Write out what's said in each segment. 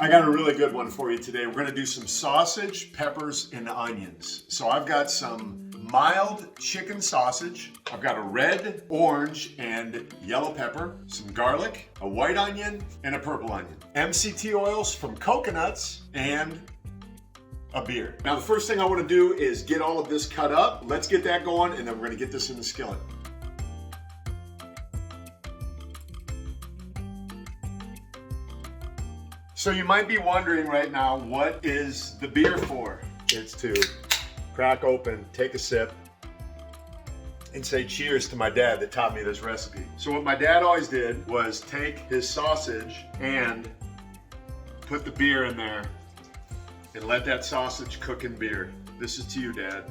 I got a really good one for you today. We're gonna do some sausage, peppers, and onions. So I've got some mild chicken sausage. I've got a red, orange, and yellow pepper, some garlic, a white onion, and a purple onion. MCT oils from coconuts, and a beer. Now the first thing I wanna do is get all of this cut up. Let's get that going, and then we're gonna get this in the skillet. So you might be wondering right now, what is the beer for? It's to crack open, take a sip, and say cheers to my dad that taught me this recipe. So what my dad always did was take his sausage and put the beer in there and let that sausage cook in beer. This is to you, Dad.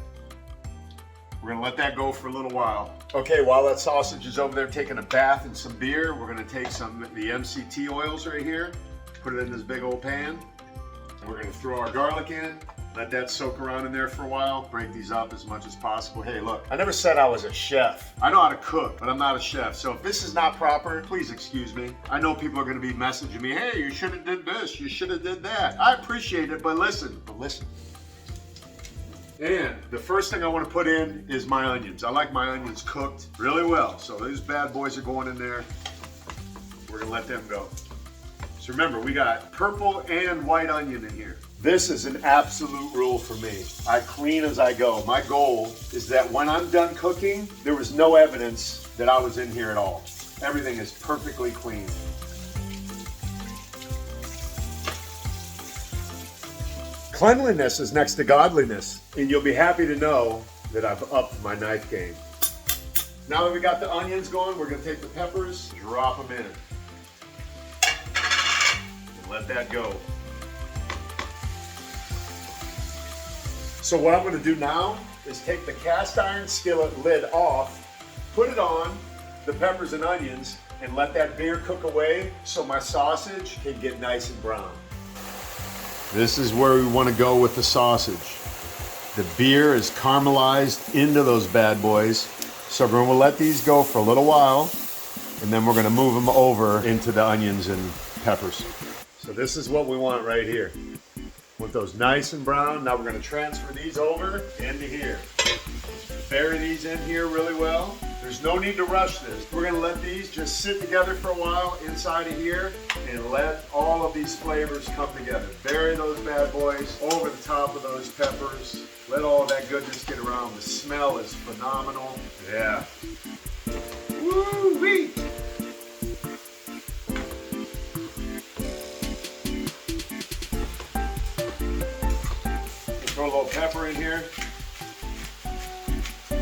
We're gonna let that go for a little while. Okay, while that sausage is over there taking a bath in some beer, we're gonna take some of the MCT oils right here, put it in this big old pan. And we're gonna throw our garlic in, let that soak around in there for a while, break these up as much as possible. Hey, look, I never said I was a chef. I know how to cook, but I'm not a chef. So if this is not proper, please excuse me. I know people are gonna be messaging me, hey, you should have did this, you should have did that. I appreciate it, but listen. And the first thing I want to put in is my onions. I like my onions cooked really well. So these bad boys are going in there. We're gonna let them go. So remember, we got purple and white onion in here. This is an absolute rule for me. I clean as I go. My goal is that when I'm done cooking, there was no evidence that I was in here at all. Everything is perfectly clean. Cleanliness is next to godliness, and you'll be happy to know that I've upped my knife game. Now that we got the onions going, we're gonna take the peppers, drop them in. Let that go. So what I'm going to do now is take the cast iron skillet lid off, put it on the peppers and onions, and let that beer cook away so my sausage can get nice and brown. This is where we want to go with the sausage. The beer is caramelized into those bad boys. So we're going to let these go for a little while, and then we're going to move them over into the onions and peppers. So this is what we want right here. Want those nice and brown. Now we're going to transfer these over into here. Bury these in here really well. There's no need to rush this. We're going to let these just sit together for a while inside of here and let all of these flavors come together. Bury those bad boys over the top of those peppers. Let all of that goodness get around. The smell is phenomenal. Yeah. Woo-wee! Throw a little pepper in here. A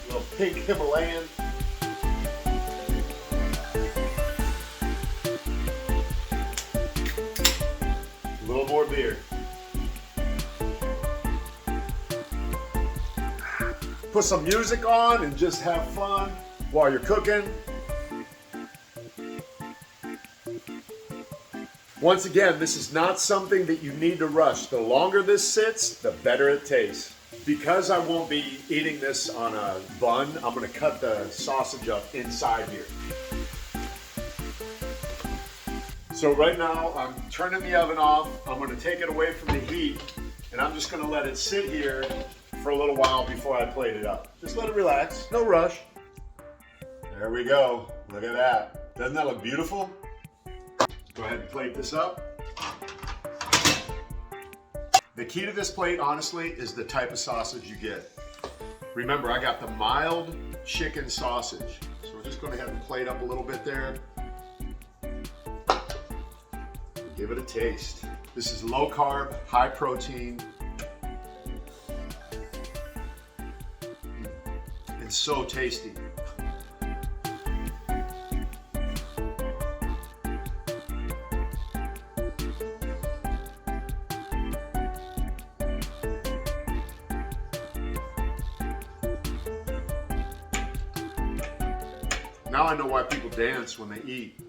little pink Himalayan. A little more beer. Put some music on and just have fun while you're cooking. Once again, this is not something that you need to rush. The longer this sits, the better it tastes. Because I won't be eating this on a bun, I'm gonna cut the sausage up inside here. So right now, I'm turning the oven off. I'm gonna take it away from the heat, and I'm just gonna let it sit here for a little while before I plate it up. Just let it relax, no rush. There we go, look at that. Doesn't that look beautiful? Go ahead and plate this up. The key to this plate, honestly, is the type of sausage you get. Remember, I got the mild chicken sausage. So we're just going to have it plate up a little bit there. Give it a taste. This is low carb, high protein. It's so tasty. Now I know why people dance when they eat.